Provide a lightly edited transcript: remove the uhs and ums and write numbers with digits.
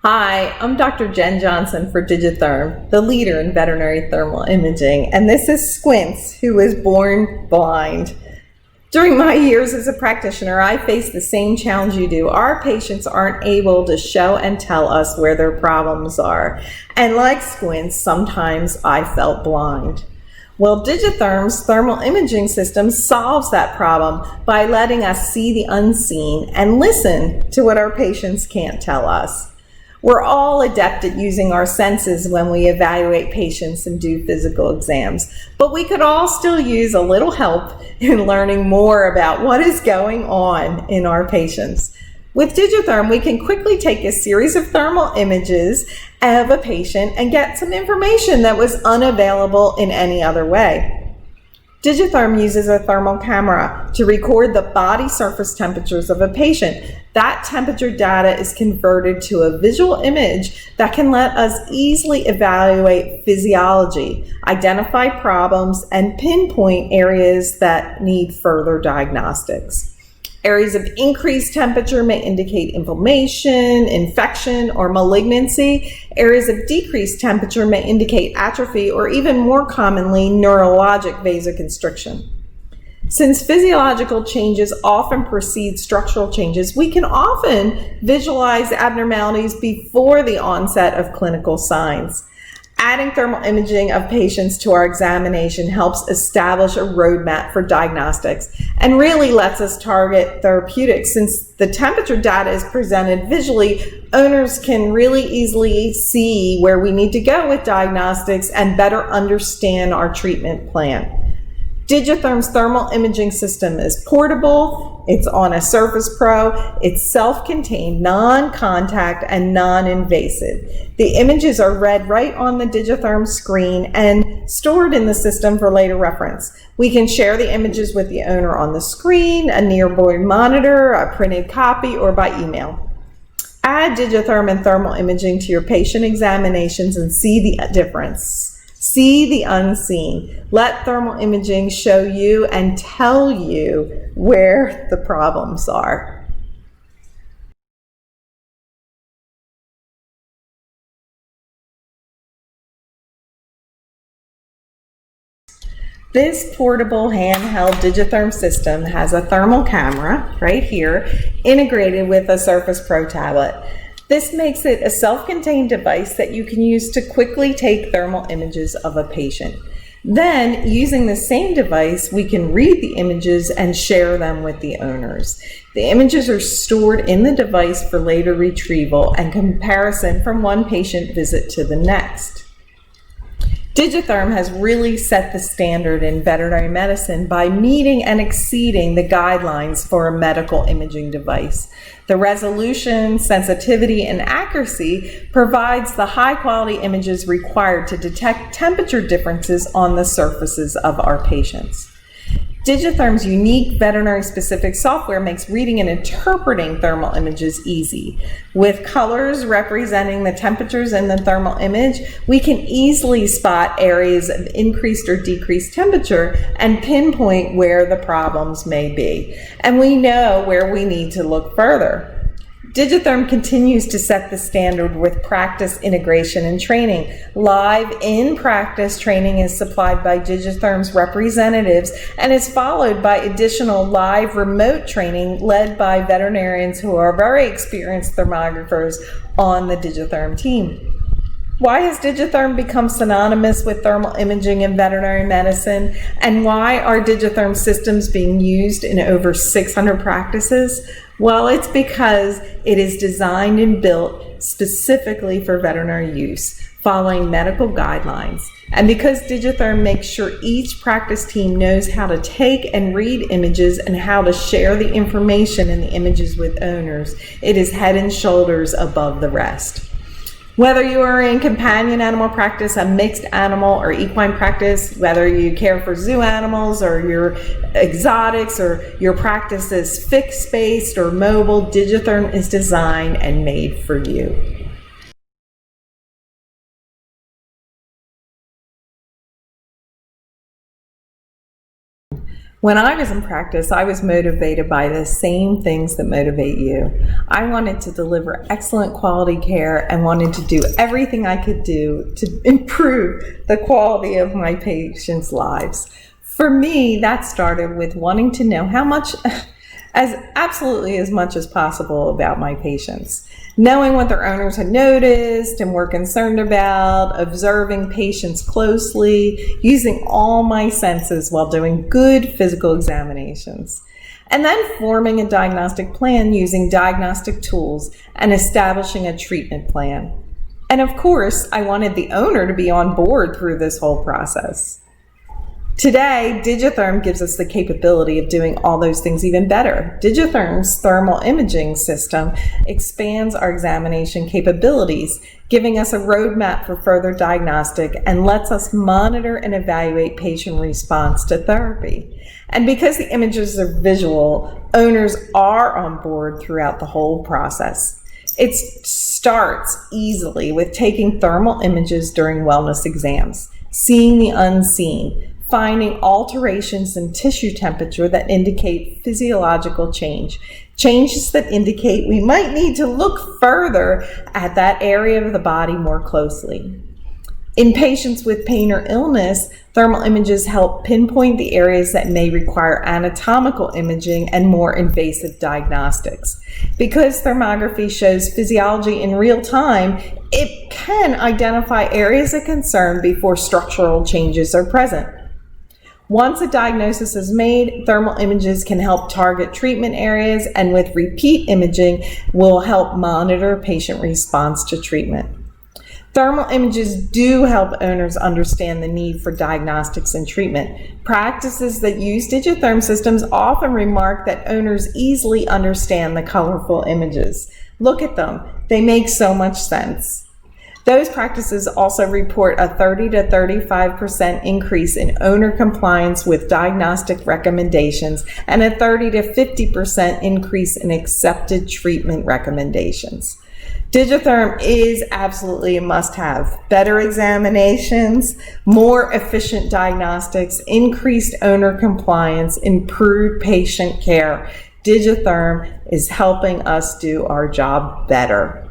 Hi, I'm Dr. Jen Johnson for Digatherm, the leader in veterinary thermal imaging, and this is Squints, who was born blind. During my years as a practitioner, I faced the same challenge you do. Our patients aren't able to show and tell us where their problems are. And like Squints, sometimes I felt blind. Well, Digatherm's thermal imaging system solves that problem by letting us see the unseen and listen to what our patients can't tell us. We're all adept at using our senses when we evaluate patients and do physical exams, but we could all still use a little help in learning more about what is going on in our patients. With Digatherm, we can quickly take a series of thermal images of a patient and get some information that was unavailable in any other way. Digatherm uses a thermal camera to record the body surface temperatures of a patient. That temperature data is converted to a visual image that can let us easily evaluate physiology, identify problems, and pinpoint areas that need further diagnostics. Areas of increased temperature may indicate inflammation, infection, or malignancy. Areas of decreased temperature may indicate atrophy or even more commonly, neurologic vasoconstriction. Since physiological changes often precede structural changes, we can often visualize abnormalities before the onset of clinical signs. Adding thermal imaging of patients to our examination helps establish a roadmap for diagnostics and really lets us target therapeutics. Since the temperature data is presented visually, owners can really easily see where we need to go with diagnostics and better understand our treatment plan. Digatherm's thermal imaging system is portable, it's on a Surface Pro, it's self-contained, non-contact, and non-invasive. The images are read right on the Digatherm screen and stored in the system for later reference. We can share the images with the owner on the screen, a nearby monitor, a printed copy, or by email. Add Digatherm and thermal imaging to your patient examinations and see the difference. See the unseen. Let thermal imaging show you and tell you where the problems are. This portable handheld Digatherm system has a thermal camera right here integrated with a Surface Pro tablet. This makes it a self-contained device that you can use to quickly take thermal images of a patient. Then, using the same device, we can read the images and share them with the owners. The images are stored in the device for later retrieval and comparison from one patient visit to the next. Digatherm has really set the standard in veterinary medicine by meeting and exceeding the guidelines for a medical imaging device. The resolution, sensitivity, and accuracy provides the high-quality images required to detect temperature differences on the surfaces of our patients. Digatherm's unique veterinary-specific software makes reading and interpreting thermal images easy. With colors representing the temperatures in the thermal image, we can easily spot areas of increased or decreased temperature and pinpoint where the problems may be. And we know where we need to look further. Digatherm continues to set the standard with practice, integration, and training. Live in-practice training is supplied by Digatherm's representatives and is followed by additional live remote training led by veterinarians who are very experienced thermographers on the Digatherm team. Why has Digatherm become synonymous with thermal imaging in veterinary medicine? And why are Digatherm systems being used in over 600 practices? Well, it's because it is designed and built specifically for veterinary use, following medical guidelines. And because Digatherm makes sure each practice team knows how to take and read images and how to share the information in the images with owners, it is head and shoulders above the rest. Whether you are in companion animal practice, a mixed animal or equine practice, whether you care for zoo animals or your exotics, or your practice is fixed-based or mobile, Digatherm is designed and made for you. When I was in practice, I was motivated by the same things that motivate you. I wanted to deliver excellent quality care and wanted to do everything I could do to improve the quality of my patients' lives. For me, that started with wanting to know as much as possible about my patients. Knowing what their owners had noticed and were concerned about, observing patients closely, using all my senses while doing good physical examinations. And then forming a diagnostic plan using diagnostic tools and establishing a treatment plan. And of course, I wanted the owner to be on board through this whole process. Today, Digatherm gives us the capability of doing all those things even better. Digatherm's thermal imaging system expands our examination capabilities, giving us a roadmap for further diagnostic and lets us monitor and evaluate patient response to therapy. And because the images are visual, owners are on board throughout the whole process. It starts easily with taking thermal images during wellness exams, seeing the unseen, finding alterations in tissue temperature that indicate physiological change, changes that indicate we might need to look further at that area of the body more closely. In patients with pain or illness, thermal images help pinpoint the areas that may require anatomical imaging and more invasive diagnostics. Because thermography shows physiology in real time, it can identify areas of concern before structural changes are present. Once a diagnosis is made, thermal images can help target treatment areas, and with repeat imaging will help monitor patient response to treatment. Thermal images do help owners understand the need for diagnostics and treatment. Practices that use Digatherm systems often remark that owners easily understand the colorful images. Look at them, they make so much sense. Those practices also report a 30 to 35% increase in owner compliance with diagnostic recommendations and a 30 to 50% increase in accepted treatment recommendations. Digatherm is absolutely a must-have. Better examinations, more efficient diagnostics, increased owner compliance, improved patient care. Digatherm is helping us do our job better.